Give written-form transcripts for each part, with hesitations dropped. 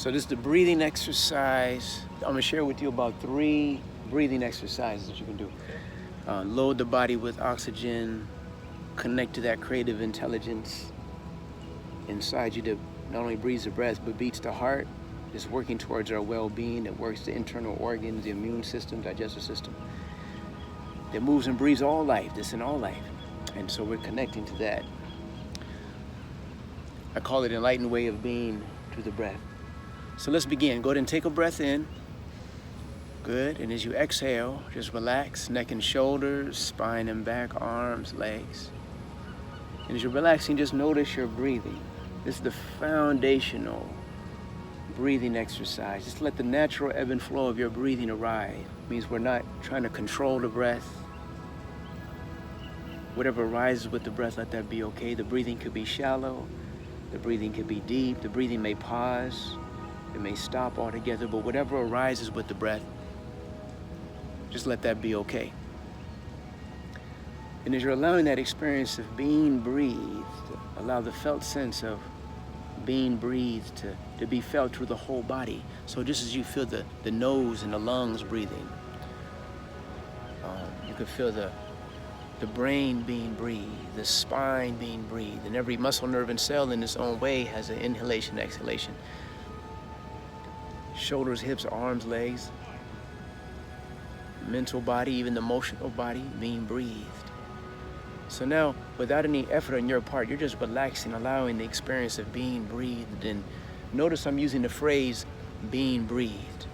So this is the breathing exercise. I'm gonna share with you about 3 breathing exercises that you can do. Load the body with oxygen, connect to that creative intelligence inside you that not only breathes the breath, but beats the heart, is working towards our well-being, that works the internal organs, the immune system, digestive system, that moves and breathes all life, that's in all life. And so we're connecting to that. I call it Enlightened Way of Being through the breath. So let's begin. Go ahead and take a breath in. Good. And as you exhale, just relax neck and shoulders, spine and back, arms, legs. And as you're relaxing, just notice your breathing. This is the foundational breathing exercise. Just let the natural ebb and flow of your breathing arrive. It means we're not trying to control the breath. Whatever arises with the breath, let that be okay. The breathing could be shallow. The breathing could be deep. The breathing may pause. It may stop altogether. But whatever arises with the breath, just let that be okay. And as you're allowing that experience of being breathed, allow the felt sense of being breathed to be felt through the whole body. So just as you feel the nose and the lungs breathing, you can feel the brain being breathed, the spine being breathed, and every muscle, nerve, and cell in its own way has an inhalation, exhalation. Shoulders, hips, arms, legs, mental body, even the emotional body being breathed. So now, without any effort on your part, you're just relaxing, allowing the experience of being breathed. And notice I'm using the phrase being breathed,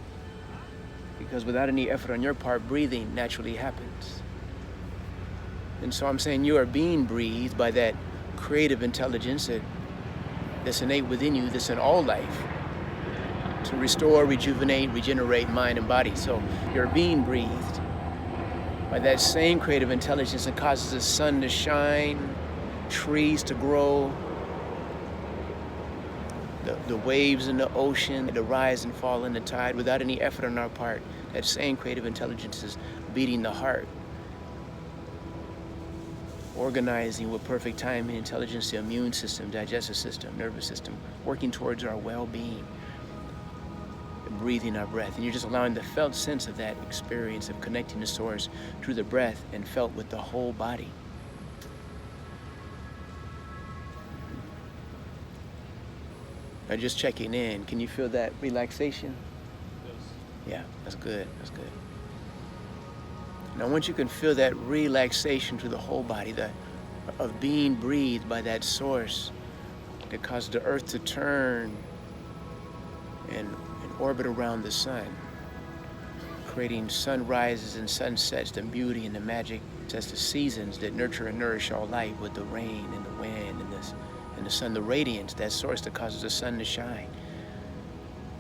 because without any effort on your part, breathing naturally happens. And so I'm saying you are being breathed by that creative intelligence that's innate within you, that's in all life, to restore, rejuvenate, regenerate mind and body. So you're being breathed by that same creative intelligence that causes the sun to shine, trees to grow, the waves in the ocean to rise and fall in the tide. Without any effort on our part, that same creative intelligence is beating the heart, organizing with perfect timing, intelligence, the immune system, digestive system, nervous system, working towards our well-being, breathing our breath. And you're just allowing the felt sense of that experience of connecting to source through the breath and felt with the whole body. Now just checking in, can you feel that relaxation? Yes. Yeah, that's good, that's good. Now once you can feel that relaxation through the whole body, of being breathed by that source that caused the earth to turn and orbit around the sun, creating sunrises and sunsets, the beauty and the magic, just the seasons that nurture and nourish all life with the rain and the wind and the sun, the radiance, that source that causes the sun to shine.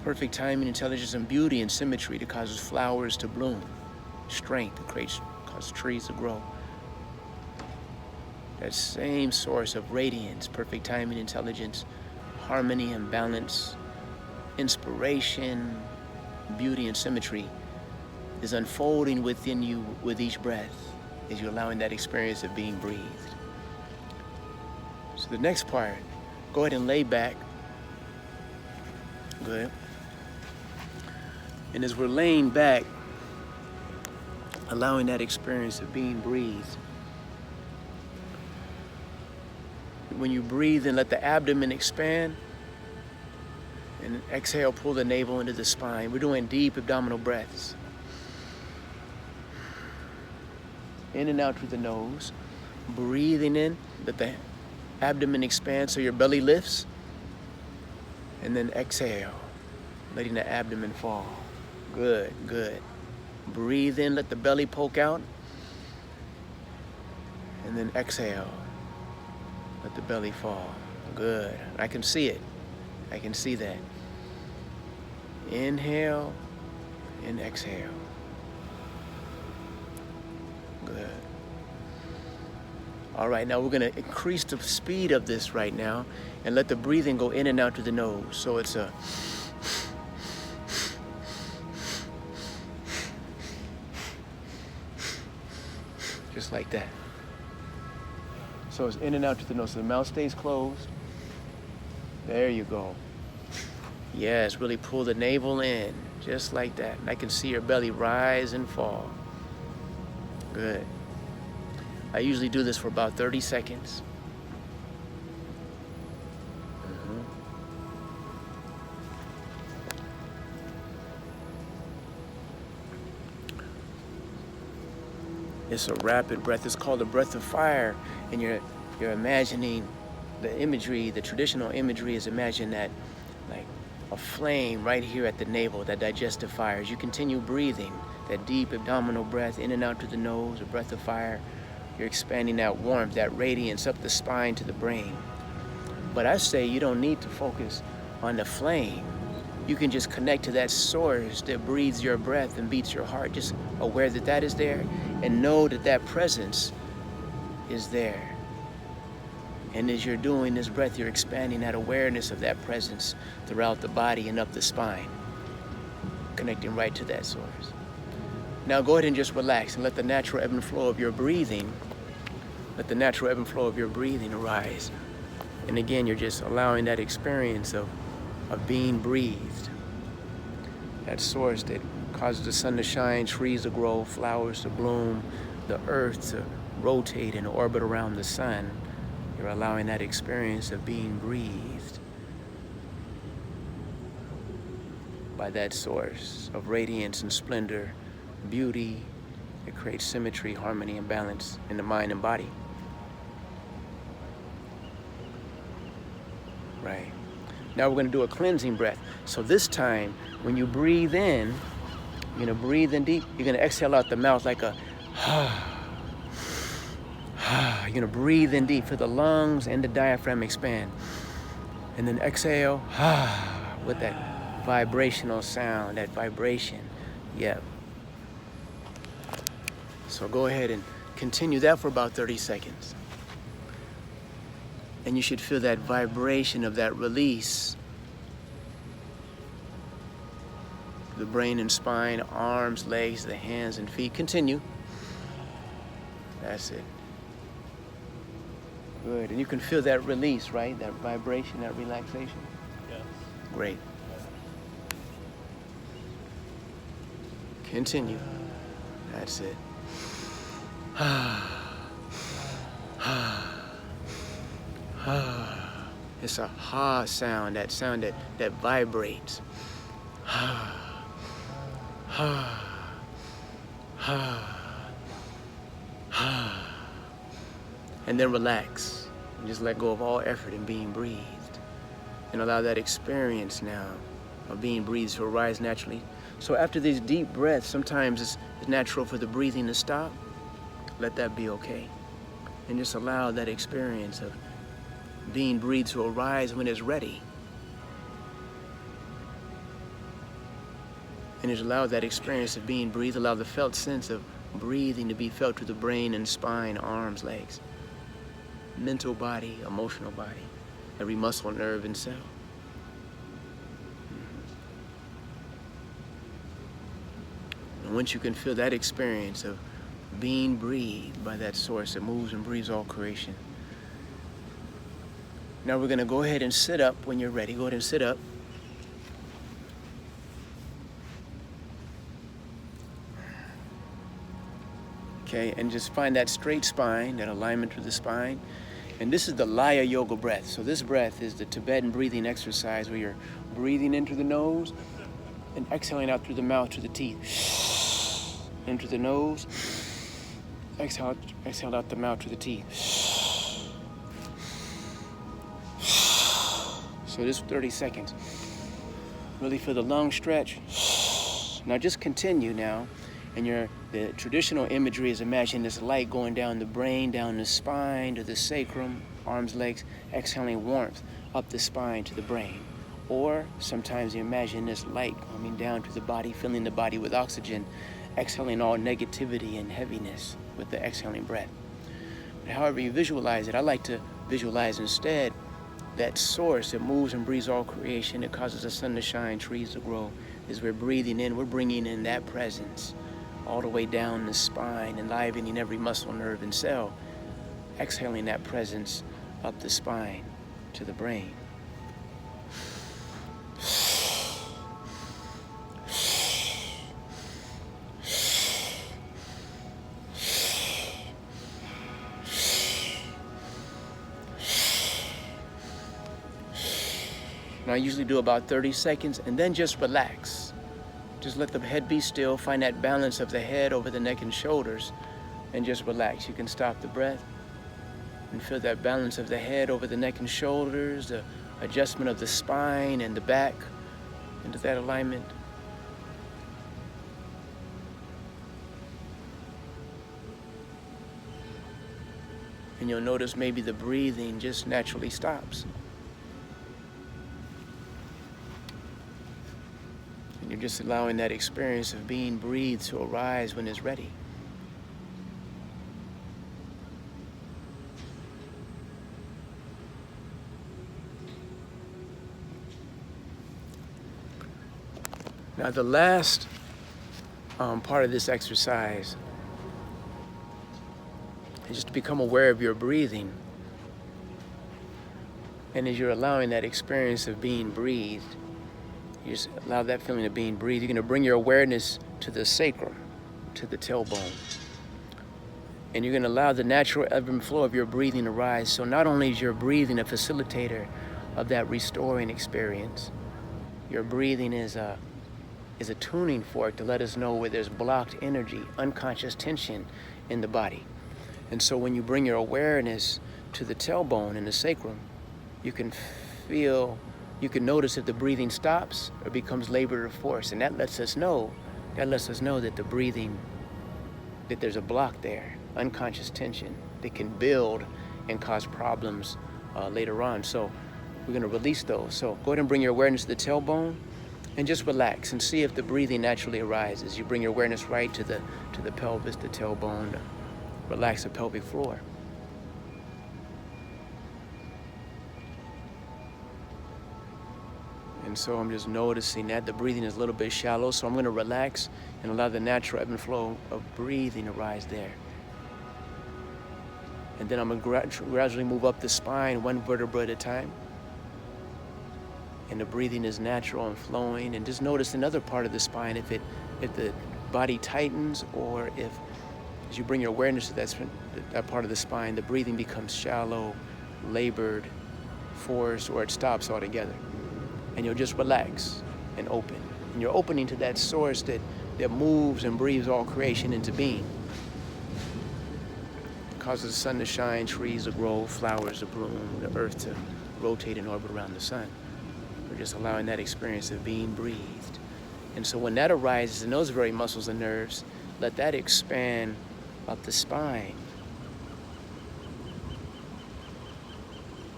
Perfect timing, intelligence, and beauty and symmetry that causes flowers to bloom. Strength that causes trees to grow. That same source of radiance, perfect timing, intelligence, harmony and balance, inspiration, beauty, and symmetry is unfolding within you with each breath as you're allowing that experience of being breathed. So the next part, go ahead and lay back. Good. And as we're laying back, allowing that experience of being breathed, when you breathe and let the abdomen expand, and exhale, pull the navel into the spine. We're doing deep abdominal breaths. In and out through the nose. Breathing in, let the abdomen expand so your belly lifts. And then exhale, letting the abdomen fall. Good, good. Breathe in, let the belly poke out. And then exhale, let the belly fall. Good. I can see it. I can see that. Inhale and exhale. Good. All right, now we're going to increase the speed of this right now and let the breathing go in and out through the nose. So it's a just like that. So it's in and out through the nose. So the mouth stays closed. There you go. Yes, really pull the navel in, just like that. And I can see your belly rise and fall. Good. I usually do this for about 30 seconds. It's a rapid breath. It's called the breath of fire. And you're imagining the imagery, the traditional imagery is imagine that like a flame right here at the navel, that digestive fire. As you continue breathing, that deep abdominal breath in and out to the nose, a breath of fire, you're expanding that warmth, that radiance up the spine to the brain. But I say you don't need to focus on the flame. You can just connect to that source that breathes your breath and beats your heart. Just aware that that is there and know that that presence is there. And as you're doing this breath, you're expanding that awareness of that presence throughout the body and up the spine, connecting right to that source. Now go ahead and just relax and let the natural ebb and flow of your breathing, arise. And again, you're just allowing that experience of being breathed. That source that causes the sun to shine, trees to grow, flowers to bloom, the earth to rotate and orbit around the sun. You're allowing that experience of being breathed by that source of radiance and splendor, beauty. It creates symmetry, harmony, and balance in the mind and body. Right. Now we're going to do a cleansing breath. So this time, when you breathe in, you're going to breathe in deep. You're going to exhale out the mouth like a you're going to breathe in deep. Feel the lungs and the diaphragm expand. And then exhale with that vibrational sound, that vibration. Yep. So go ahead and continue that for about 30 seconds. And you should feel that vibration of that release. The brain and spine, arms, legs, the hands and feet. Continue. That's it. Good. And you can feel that release, right? That vibration, that relaxation. Yes. Great. Continue. That's it. It's a ha sound, that sound that vibrates. And then relax. And just let go of all effort in being breathed. And allow that experience now of being breathed to arise naturally. So after these deep breaths, sometimes it's natural for the breathing to stop. Let that be okay. And just allow that experience of being breathed to arise when it's ready. And just allow that experience of being breathed, allow the felt sense of breathing to be felt through the brain and spine, arms, legs, mental body, emotional body, every muscle, nerve, and cell. And once you can feel that experience of being breathed by that source that moves and breathes all creation, now we're going to go ahead and sit up when you're ready. Go ahead and sit up. Okay, and just find that straight spine, that alignment through the spine. And this is the Laya yoga breath. So this breath is the Tibetan breathing exercise where you're breathing in through the nose and exhaling out through the mouth to the teeth. In through the nose, exhale out the mouth to the teeth. So this is 30 seconds. Really feel the lung stretch. Now just continue now. And the traditional imagery is imagine this light going down the brain, down the spine to the sacrum, arms, legs, exhaling warmth up the spine to the brain. Or sometimes you imagine this light coming down to the body, filling the body with oxygen, exhaling all negativity and heaviness with the exhaling breath. But however you visualize it, I like to visualize instead that source that moves and breathes all creation, that causes the sun to shine, trees to grow. As we're breathing in, we're bringing in that presence all the way down the spine, enlivening every muscle, nerve, and cell, exhaling that presence up the spine to the brain. And I usually do about 30 seconds and then just relax. Just let the head be still, find that balance of the head over the neck and shoulders, and just relax. You can stop the breath and feel that balance of the head over the neck and shoulders, the adjustment of the spine and the back into that alignment. And you'll notice maybe the breathing just naturally stops. And you're just allowing that experience of being breathed to arise when it's ready. Now the last part of this exercise is just to become aware of your breathing. And as you're allowing that experience of being breathed, you just allow that feeling of being breathed. You're going to bring your awareness to the sacrum, to the tailbone. And you're going to allow the natural ebb and flow of your breathing to rise. So not only is your breathing a facilitator of that restoring experience, your breathing is a tuning fork to let us know where there's blocked energy, unconscious tension in the body. And so when you bring your awareness to the tailbone and the sacrum, you can notice if the breathing stops or becomes labored or forced. And that lets us know that the breathing, that there's a block there, unconscious tension that can build and cause problems later on. So we're going to release those. So go ahead and bring your awareness to the tailbone and just relax and see if the breathing naturally arises. You bring your awareness right to the pelvis, the tailbone, relax the pelvic floor. And so I'm just noticing that the breathing is a little bit shallow, so I'm going to relax and allow the natural ebb and flow of breathing to rise there. And then I'm going to gradually move up the spine, one vertebra at a time. And the breathing is natural and flowing. And just notice another part of the spine, if the body tightens, or if, as you bring your awareness to that part of the spine, the breathing becomes shallow, labored, forced, or it stops altogether. And you'll just relax and open. And you're opening to that source that moves and breathes all creation into being. It causes the sun to shine, trees to grow, flowers to bloom, the earth to rotate and orbit around the sun. We're just allowing that experience of being breathed. And so when that arises in those very muscles and nerves, let that expand up the spine,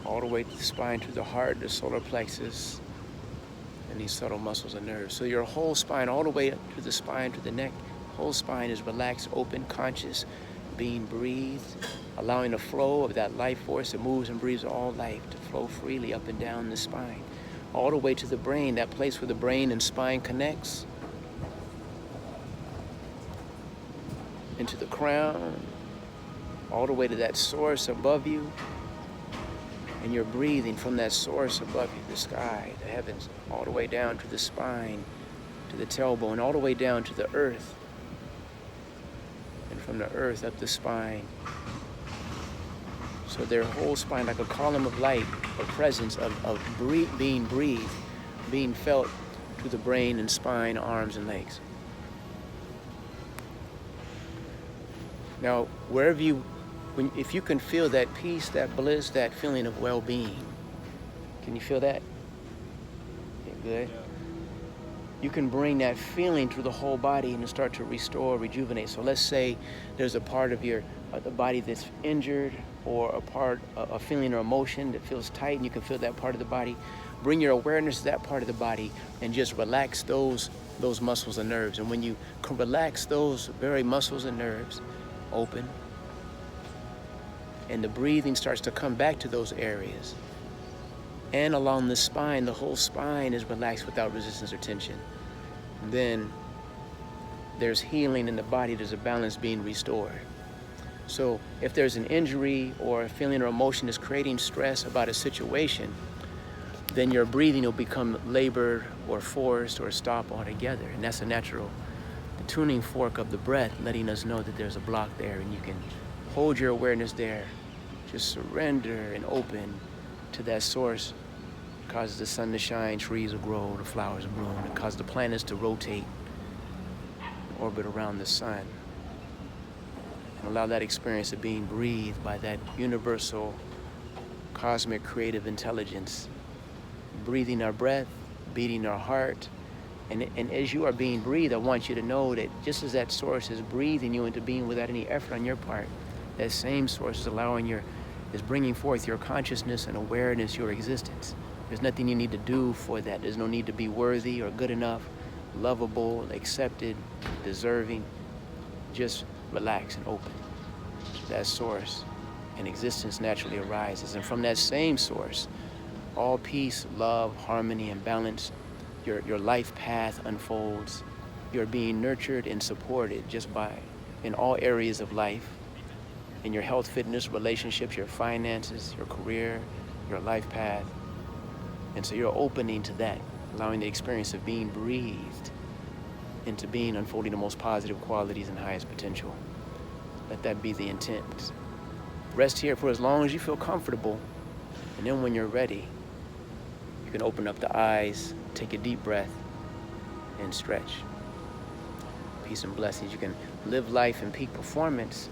all the way to the spine, to the heart, the solar plexus, and these subtle muscles and nerves. So your whole spine, all the way up to the spine, to the neck, whole spine is relaxed, open, conscious, being breathed, allowing the flow of that life force that moves and breathes all life to flow freely up and down the spine, all the way to the brain, that place where the brain and spine connects, into the crown, all the way to that source above you. And you're breathing from that source above you, the sky, the heavens, all the way down to the spine, to the tailbone, all the way down to the earth. And from the earth up the spine. So their whole spine, like a column of light, a presence of being breathed, being felt to the brain and spine, arms and legs. Now, if you can feel that peace, that bliss, that feeling of well-being, can you feel that? Okay, good. Yeah. You can bring that feeling through the whole body and start to restore, rejuvenate. So let's say there's a part of the body that's injured, or a feeling or emotion that feels tight, and you can feel that part of the body. Bring your awareness to that part of the body and just relax those muscles and nerves. And when you can relax those very muscles and nerves, open, and the breathing starts to come back to those areas. And along the spine, the whole spine is relaxed without resistance or tension. And then there's healing in the body, there's a balance being restored. So if there's an injury or a feeling or emotion that's creating stress about a situation, then your breathing will become labored or forced or stop altogether. And that's a natural, the tuning fork of the breath, letting us know that there's a block there, and you can hold your awareness there. Just surrender and open to that source It causes the sun to shine, trees will grow, the flowers bloom. It causes the planets to rotate, orbit around the sun. And allow that experience of being breathed by that universal, cosmic, creative intelligence, breathing our breath, beating our heart. And as you are being breathed, I want you to know that just as that source is breathing you into being without any effort on your part, that same source is bringing forth your consciousness and awareness, your existence. There's nothing you need to do for that. There's no need to be worthy or good enough, lovable, accepted, deserving. Just relax and open to that source, and existence naturally arises. And from that same source, all peace, love, harmony, and balance, your life path unfolds. You're being nurtured and supported in all areas of life, in your health, fitness, relationships, your finances, your career, your life path. And so you're opening to that, allowing the experience of being breathed into being, unfolding the most positive qualities and highest potential. Let that be the intent. Rest here for as long as you feel comfortable, and then when you're ready, you can open up the eyes, take a deep breath, and stretch. Peace and blessings. You can live life in peak performance,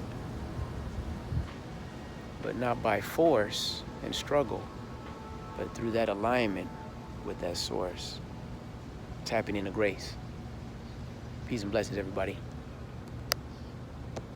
but not by force and struggle, but through that alignment with that source, tapping into grace. Peace and blessings, everybody.